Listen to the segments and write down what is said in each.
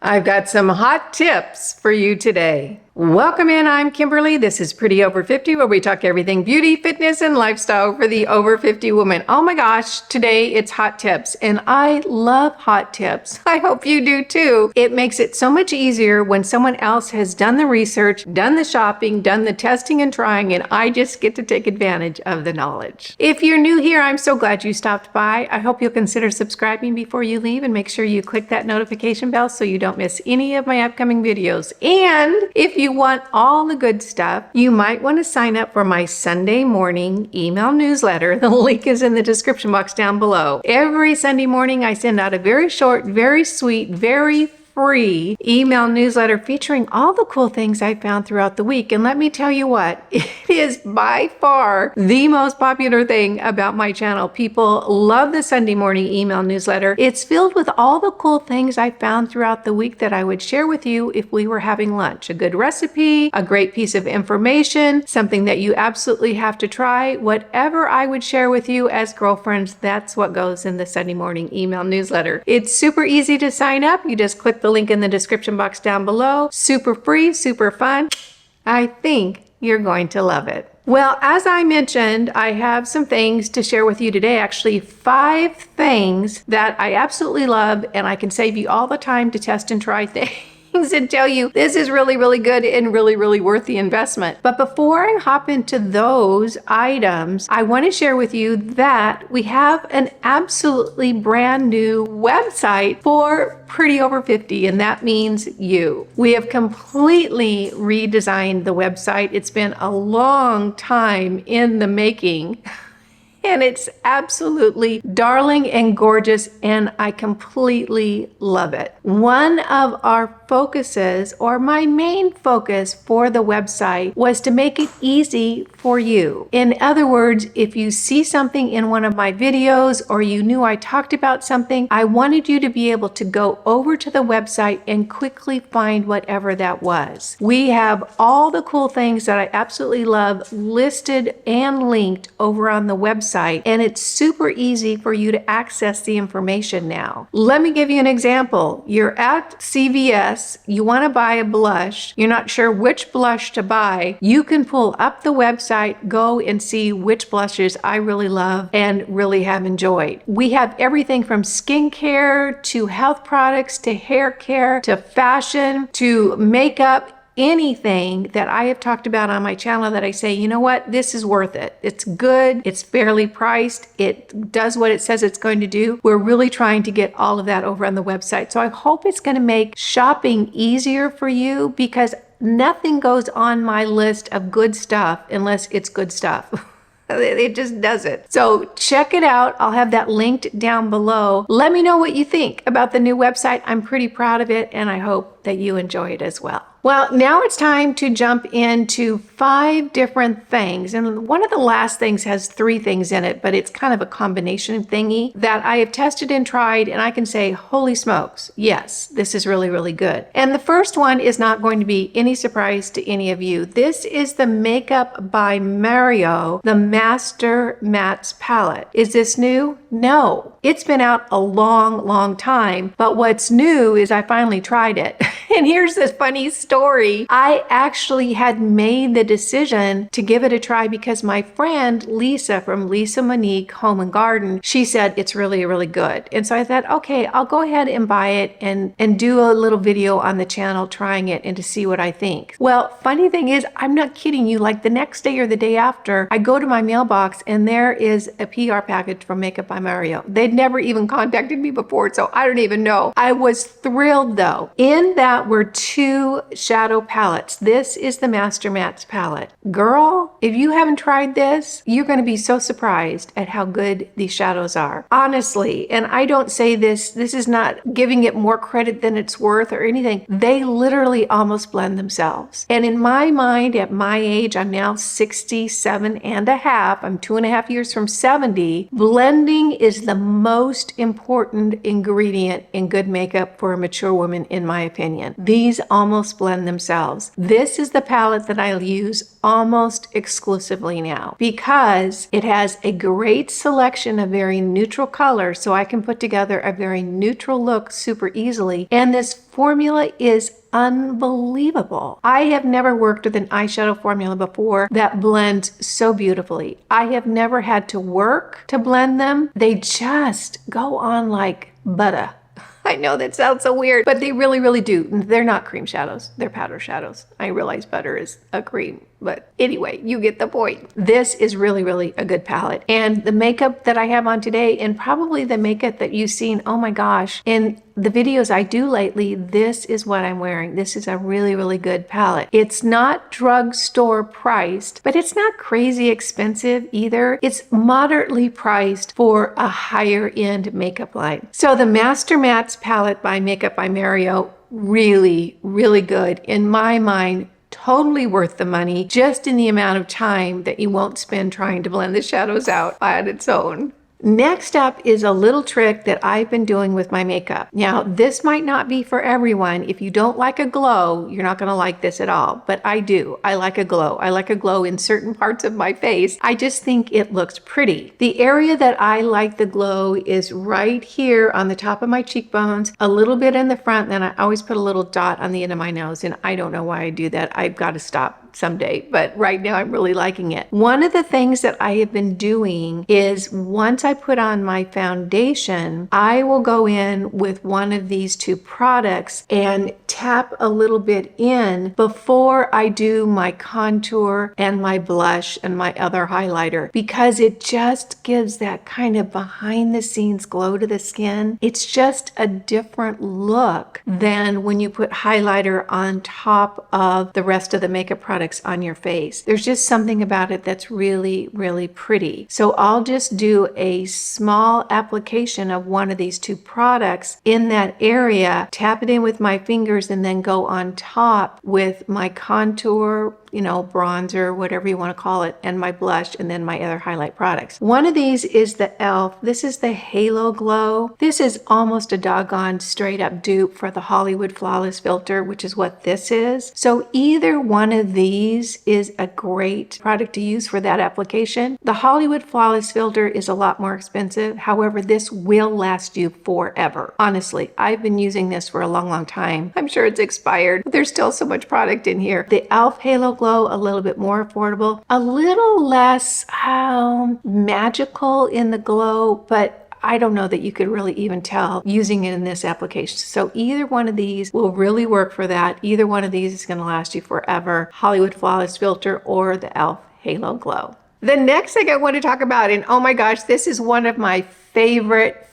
I've got some hot tips for you today. Welcome in, I'm Kimberly. This is Pretty Over 50, where we talk everything beauty, fitness, and lifestyle for the over 50 woman. Oh my gosh, today it's hot tips, and I love hot tips. I hope you do too. It makes it so much easier when someone else has done the research, done the shopping, done the testing and trying, and I just get to take advantage of the knowledge. If you're new here, I'm so glad you stopped by. I hope you'll consider subscribing before you leave, and make sure you click that notification bell so you don't miss any of my upcoming videos. And if you want all the good stuff, you might want to sign up for my Sunday morning email newsletter. The link is in the description box down below. Every Sunday morning, I send out a very short, very sweet, very free email newsletter featuring all the cool things I found throughout the week. And let me tell you what, it is by far the most popular thing about my channel. People love the Sunday morning email newsletter. It's filled with all the cool things I found throughout the week that I would share with you if we were having lunch. A good recipe, a great piece of information, something that you absolutely have to try. Whatever I would share with you as girlfriends, that's what goes in the Sunday morning email newsletter. It's super easy to sign up. You just click the link in the description box down below. Super free, super fun. I think you're going to love it. Well, as I mentioned, I have some things to share with you today. Actually, 5 things that I absolutely love, and I can save you all the time to test and try things and tell you this is really, really good and really, really worth the investment. But before I hop into those items, I want to share with you that we have an absolutely brand new website for Pretty Over 50, and that means you. We have completely redesigned the website. It's been a long time in the making. And it's absolutely darling and gorgeous, and I completely love it. One of our focuses, or my main focus for the website, was to make it easy for you. In other words, if you see something in one of my videos or you knew I talked about something, I wanted you to be able to go over to the website and quickly find whatever that was. We have all the cool things that I absolutely love listed and linked over on the website, and it's super easy for you to access the information now. Let me give you an example. You're at CVS, you want to buy a blush, you're not sure which blush to buy. You can pull up the website, go and see which blushes I really love and really have enjoyed. We have everything from skincare to health products to hair care to fashion to makeup. Anything that I have talked about on my channel that I say, you know what, this is worth it. It's good, it's fairly priced, it does what it says it's going to do. We're really trying to get all of that over on the website. So I hope it's going to make shopping easier for you, because nothing goes on my list of good stuff unless it's good stuff. It just does it. So check it out. I'll have that linked down below. Let me know what you think about the new website. I'm pretty proud of it, and I hope that you enjoy it as well. Well, now it's time to jump into 5 different things. And one of the last things has 3 things in it, but it's kind of a combination thingy that I have tested and tried, and I can say, holy smokes, yes, this is really, really good. And the first one is not going to be any surprise to any of you. This is the Makeup by Mario, the Master Mattes Palette. Is this new? No. It's been out a long, long time, but what's new is I finally tried it. And here's this funny story. I actually had made the decision to give it a try because my friend Lisa from Lisa Monique Home and Garden, she said it's really, really good. And so I thought, okay, I'll go ahead and buy it and do a little video on the channel trying it and to see what I think. Well, funny thing is, I'm not kidding you, like the next day or the day after, I go to my mailbox and there is a PR package from Makeup by Mario. They'd never even contacted me before, so I don't even know. I was thrilled though. In that were 2 shadow palettes. This is the Master Mattes palette. Girl, if you haven't tried this, you're going to be so surprised at how good these shadows are. Honestly, and I don't say this is not giving it more credit than it's worth or anything. They literally almost blend themselves. And in my mind, at my age, I'm now 67 and a half. I'm 2.5 years from 70. Blending is the most important ingredient in good makeup for a mature woman, in my opinion. in. These almost blend themselves. This is the palette that I use almost exclusively now because it has a great selection of very neutral colors, so I can put together a very neutral look super easily. And this formula is unbelievable. I have never worked with an eyeshadow formula before that blends so beautifully. I have never had to work to blend them. They just go on like butter. I know that sounds so weird, but they really, really do. They're not cream shadows. They're powder shadows. I realize butter is a cream, but anyway, you get the point. This is really, really a good palette. And the makeup that I have on today, and probably the makeup that you've seen, oh my gosh, in the videos I do lately, this is what I'm wearing. This is a really, really good palette. It's not drugstore priced, but it's not crazy expensive either. It's moderately priced for a higher end makeup line. So the Master Mattes palette by Makeup by Mario, really, really good. In my mind, totally worth the money, just in the amount of time that you won't spend trying to blend the shadows out on its own. Next up is a little trick that I've been doing with my makeup. Now, this might not be for everyone. If you don't like a glow, you're not going to like this at all, but I do. I like a glow. I like a glow in certain parts of my face. I just think it looks pretty. The area that I like the glow is right here on the top of my cheekbones, a little bit in the front, then I always put a little dot on the end of my nose, and I don't know why I do that. I've got to stop someday, but right now I'm really liking it. One of the things that I have been doing is once I put on my foundation, I will go in with one of these two products and tap a little bit in before I do my contour and my blush and my other highlighter, because it just gives that kind of behind the scenes glow to the skin. It's just a different look than when you put highlighter on top of the rest of the makeup products on your face. There's just something about it that's really, really pretty. So I'll just do a small application of one of these two products in that area, tap it in with my fingers, and then go on top with my contour, bronzer, whatever you want to call it, and my blush, and then my other highlight products. One of these is the e.l.f. This is the Halo Glow. This is almost a doggone straight up dupe for the Hollywood Flawless Filter, which is what this is. So either one of these is a great product to use for that application. The Hollywood Flawless Filter is a lot more expensive. However, this will last you forever. Honestly, I've been using this for a long, long time. I'm sure it's expired, but there's still so much product in here. The e.l.f. Halo Glow, a little bit more affordable, a little less magical in the glow, but I don't know that you could really even tell using it in this application. So either one of these will really work for that. Either one of these is going to last you forever. Hollywood Flawless Filter or the e.l.f. Halo Glow. The next thing I want to talk about, and oh my gosh, this is one of my favorite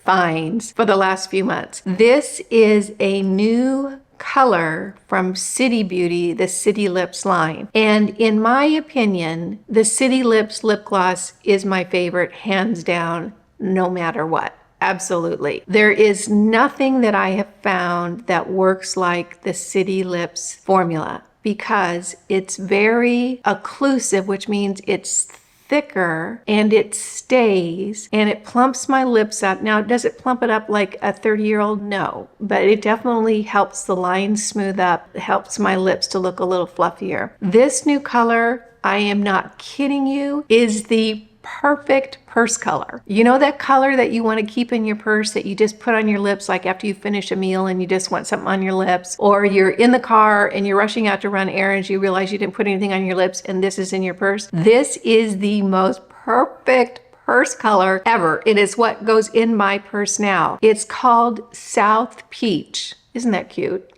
finds for the last few months. This is a new color from City Beauty, the City Lips line. And in my opinion, the City Lips lip gloss is my favorite, hands down, no matter what. Absolutely. There is nothing that I have found that works like the City Lips formula, because it's very occlusive, which means it's thicker and it stays and it plumps my lips up. Now, does it plump it up like a 30-year-old? No, but it definitely helps the lines smooth up. It helps my lips to look a little fluffier. This new color, I am not kidding you, is the perfect purse color. You know that color that you want to keep in your purse that you just put on your lips, like after you finish a meal and you just want something on your lips, or you're in the car and you're rushing out to run errands, you realize you didn't put anything on your lips and this is in your purse. This is the most perfect purse color ever. It is what goes in my purse now. It's called South Peach. Isn't that cute?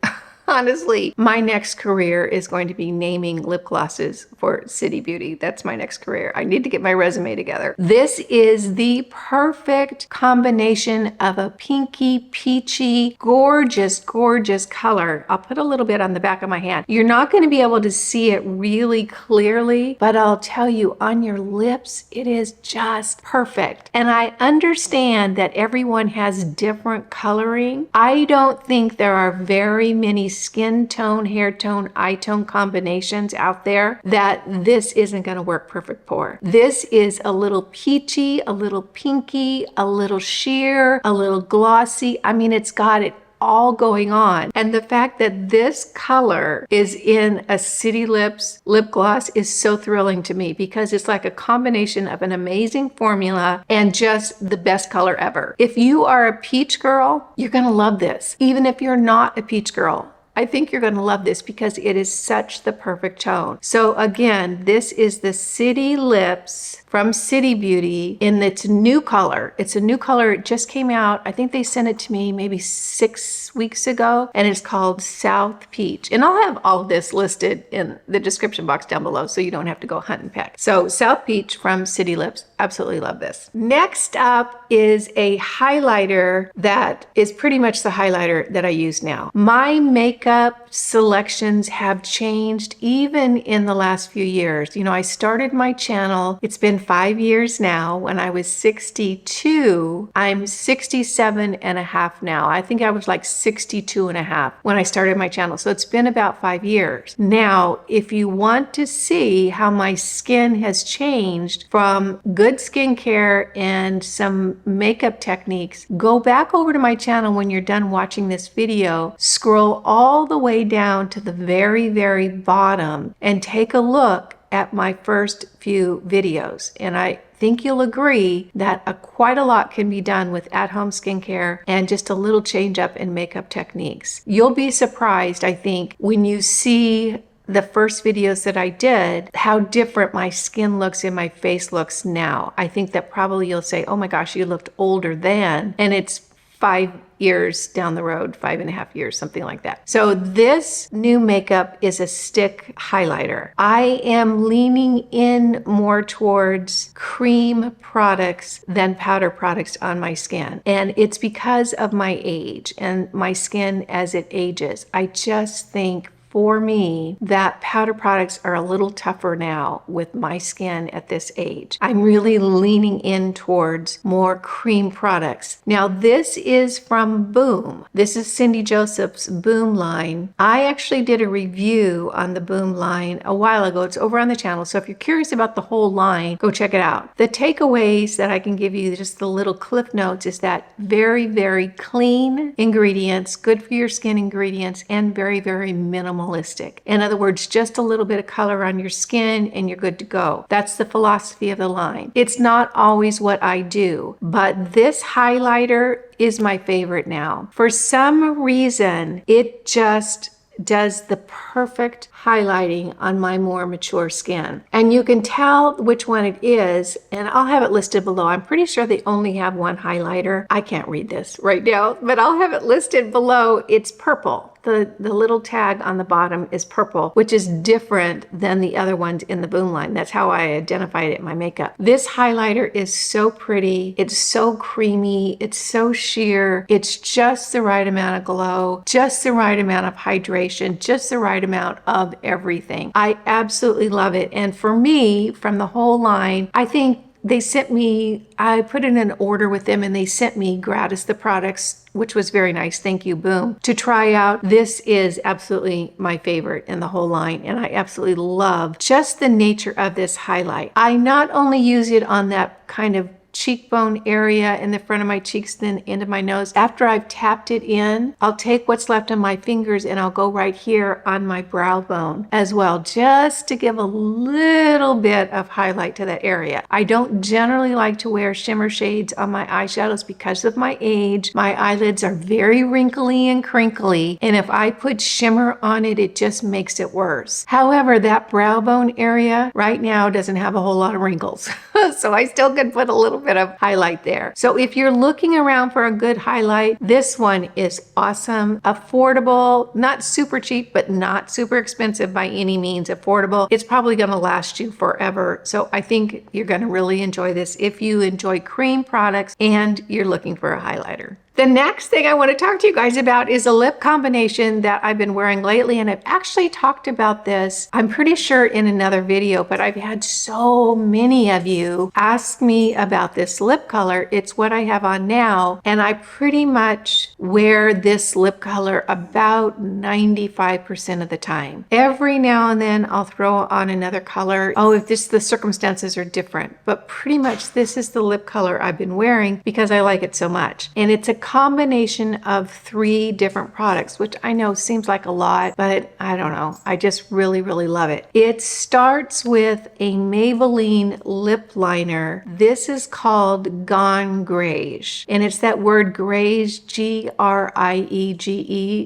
Honestly, my next career is going to be naming lip glosses for City Beauty. That's my next career. I need to get my resume together. This is the perfect combination of a pinky, peachy, gorgeous, gorgeous color. I'll put a little bit on the back of my hand. You're not going to be able to see it really clearly, but I'll tell you, on your lips, it is just perfect. And I understand that everyone has different coloring. I don't think there are very many skin tone, hair tone, eye tone combinations out there that this isn't going to work perfect for. This is a little peachy, a little pinky, a little sheer, a little glossy. I mean, it's got it all going on. And the fact that this color is in a City Lips lip gloss is so thrilling to me because it's like a combination of an amazing formula and just the best color ever. If you are a peach girl, you're gonna love this. Even if you're not a peach girl, I think you're going to love this because it is such the perfect tone. So again, this is the City Lips from City Beauty in its new color. It's a new color. It just came out. I think they sent it to me maybe 6 weeks ago, and it's called South Peach. And I'll have all of this listed in the description box down below so you don't have to go hunt and peck. So South Peach from City Lips. Absolutely love this. Next up is a highlighter that is pretty much the highlighter that I use now. My makeup selections have changed even in the last few years. You know, I started my channel, it's been 5 years now. When I was 62, I'm 67 and a half now. I think I was like 62 and a half when I started my channel. So it's been about 5 years. Now, if you want to see how my skin has changed from good skincare and some makeup techniques, go back over to my channel when you're done watching this video, scroll all the way down to the very, very bottom and take a look at my first few videos. And I think you'll agree that quite a lot can be done with at-home skincare and just a little change up in makeup techniques. You'll be surprised, I think, when you see the first videos that I did, how different my skin looks and my face looks now. I think that probably you'll say, oh my gosh, you looked older then. And it's 5 years down the road, 5.5 years, something like that. So this new makeup is a stick highlighter. I am leaning in more towards cream products than powder products on my skin. And it's because of my age and my skin as it ages. I just think for me that powder products are a little tougher now with my skin at this age. I'm really leaning in towards more cream products. Now this is from Boom. This is Cindy Joseph's Boom line. I actually did a review on the Boom line a while ago. It's over on the channel. So if you're curious about the whole line, go check it out. The takeaways that I can give you, just the little cliff notes, is that very, very clean ingredients, good for your skin ingredients, and very, very minimal. In other words, just a little bit of color on your skin and you're good to go. That's the philosophy of the line. It's not always what I do, but this highlighter is my favorite now. For some reason, it just does the perfect highlighting on my more mature skin. And you can tell which one it is, and I'll have it listed below. I'm pretty sure they only have one highlighter. I can't read this right now, but I'll have it listed below. It's purple. The little tag on the bottom is purple, which is different than the other ones in the Boom line. That's how I identified it in my makeup. This highlighter is so pretty. It's so creamy. It's so sheer. It's just the right amount of glow, just the right amount of hydration, just the right amount of everything. I absolutely love it. And for me, from the whole line, I think they sent me, I put in an order with them and they sent me gratis the products, which was very nice. Thank you, Boom, to try out. This is absolutely my favorite in the whole line. And I absolutely love just the nature of this highlight. I not only use it on that kind of cheekbone area in the front of my cheeks, then into my nose. After I've tapped it in, I'll take what's left on my fingers and I'll go right here on my brow bone as well, just to give a little bit of highlight to that area. I don't generally like to wear shimmer shades on my eyeshadows because of my age. My eyelids are very wrinkly and crinkly, and if I put shimmer on it, it just makes it worse. However, that brow bone area right now doesn't have a whole lot of wrinkles, so I still could put a little bit of highlight there. So if you're looking around for a good highlight, this one is awesome, affordable, not super cheap, but not super expensive by any means, affordable. It's probably going to last you forever. So I think you're going to really enjoy this if you enjoy cream products and you're looking for a highlighter. The next thing I want to talk to you guys about is a lip combination that I've been wearing lately, and I've actually talked about this, I'm pretty sure, in another video, but I've had so many of you ask me about this lip color. It's what I have on now, and I pretty much wear this lip color about 95% of the time. Every now and then I'll throw on another color. Oh, if the circumstances are different, but pretty much this is the lip color I've been wearing because I like it so much. And it's a combination of 3 different products, which I know seems like a lot, but I don't know. I just really, really love it. It starts with a Maybelline lip liner. This is called Gone Greige, and it's that word greige, G-R-I-E-G-E.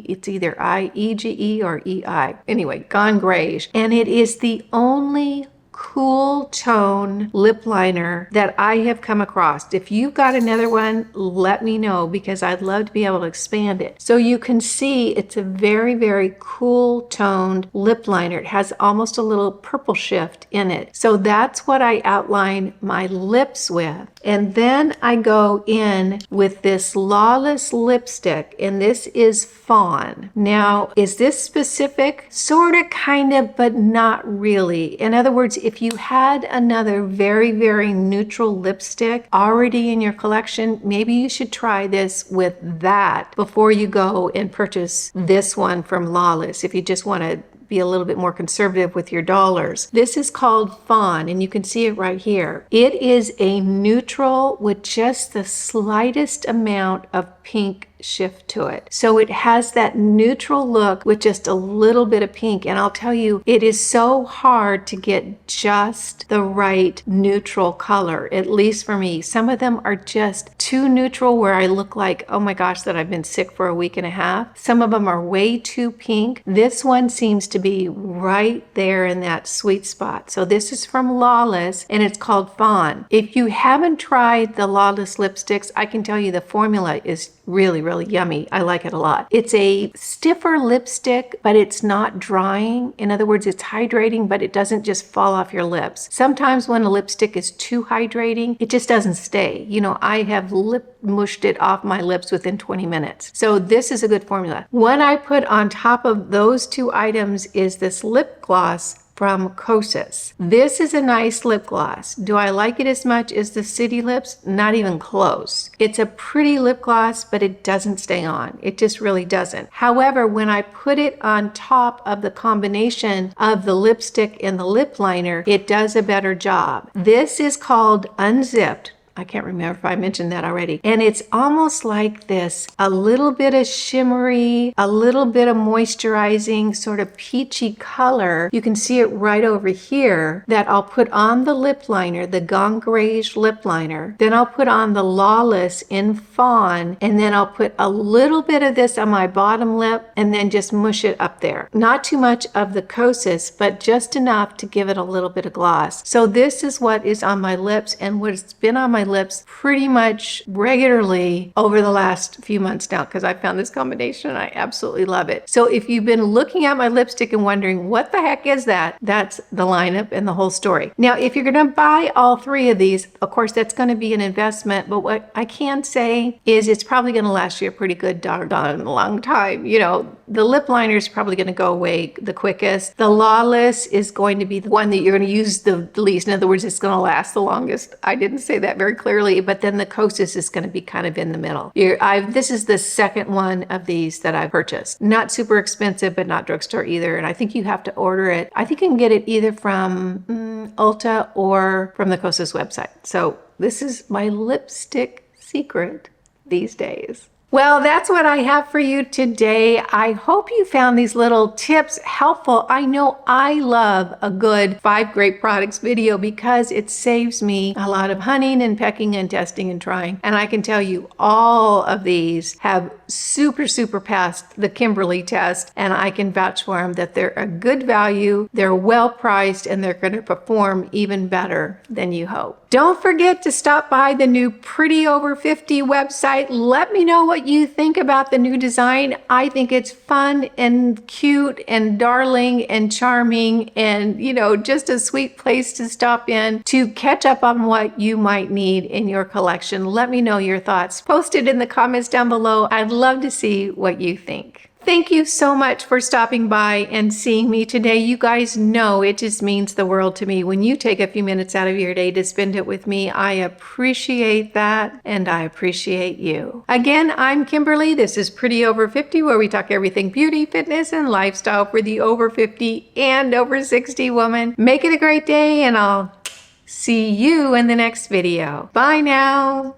It's either I-E-G-E or E-I. Anyway, Gone Greige. And it is the only cool tone lip liner that I have come across. If you've got another one, let me know, because I'd love to be able to expand it. So you can see it's a very, very cool toned lip liner. It has almost a little purple shift in it. So that's what I outline my lips with. And then I go in with this Lawless lipstick, and this is Fawn. Now, is this specific? Sort of, kind of, but not really. In other words, if you had another very, very neutral lipstick already in your collection, maybe you should try this with that before you go and purchase this one from Lawless, if you just want to be a little bit more conservative with your dollars. This is called Fawn, and you can see it right here. It is a neutral with just the slightest amount of pink shift to it. So it has that neutral look with just a little bit of pink. And I'll tell you, it is so hard to get just the right neutral color, at least for me. Some of them are just too neutral where I look like, oh my gosh, that I've been sick for a week and a half. Some of them are way too pink. This one seems to be right there in that sweet spot. So this is from Lawless, and it's called Fawn. If you haven't tried the Lawless lipsticks, I can tell you the formula is really, really yummy. I like it a lot. It's a stiffer lipstick, but it's not drying. In other words, it's hydrating, but it doesn't just fall off your lips. Sometimes when a lipstick is too hydrating, it just doesn't stay. You know, I have lip mushed it off my lips within 20 minutes. So this is a good formula. What I put on top of those 2 items is this lip gloss from Kosas. This is a nice lip gloss. Do I like it as much as the City Lips? Not even close. It's a pretty lip gloss, but it doesn't stay on. It just really doesn't. However, when I put it on top of the combination of the lipstick and the lip liner, it does a better job. This is called Unzipped. I can't remember if I mentioned that already. And it's almost like this, a little bit of shimmery, a little bit of moisturizing, sort of peachy color. You can see it right over here that I'll put on the lip liner, the Gone Greige lip liner. Then I'll put on the Lawless in Fawn, and then I'll put a little bit of this on my bottom lip and then just mush it up there. Not too much of the Kosas, but just enough to give it a little bit of gloss. So this is what is on my lips and what's been on my lips pretty much regularly over the last few months now, because I found this combination and I absolutely love it. So if you've been looking at my lipstick and wondering what the heck is that, that's the lineup and the whole story. Now, if you're going to buy all 3 of these, of course, that's going to be an investment, but what I can say is it's probably going to last you a pretty good doggone long time. You know, the lip liner is probably going to go away the quickest. The Lawless is going to be the one that you're going to use the least. In other words, it's going to last the longest. I didn't say that very clearly, but then the Kosas is going to be kind of in the middle. This is the second one of these that I've purchased. Not super expensive, but not drugstore either. And I think you have to order it. I think you can get it either from Ulta or from the Kosas website. So this is my lipstick secret these days. Well, that's what I have for you today. I hope you found these little tips helpful. I know I love a good 5 great products video because it saves me a lot of hunting and pecking and testing and trying. And I can tell you all of these have super passed the Kimberly test, and I can vouch for them that they're a good value, they're well priced, and they're going to perform even better than you hope. Don't forget to stop by the new Pretty Over 50 website. Let me know what you think about the new design. I think it's fun and cute and darling and charming and, you know, just a sweet place to stop in to catch up on what you might need in your collection. Let me know your thoughts. Post it in the comments down below. I'd love to see what you think. Thank you so much for stopping by and seeing me today. You guys know it just means the world to me when you take a few minutes out of your day to spend it with me. I appreciate that, and I appreciate you. Again, I'm Kimberly. This is Pretty Over 50, where we talk everything beauty, fitness, and lifestyle for the over 50 and over 60 woman. Make it a great day, and I'll see you in the next video. Bye now.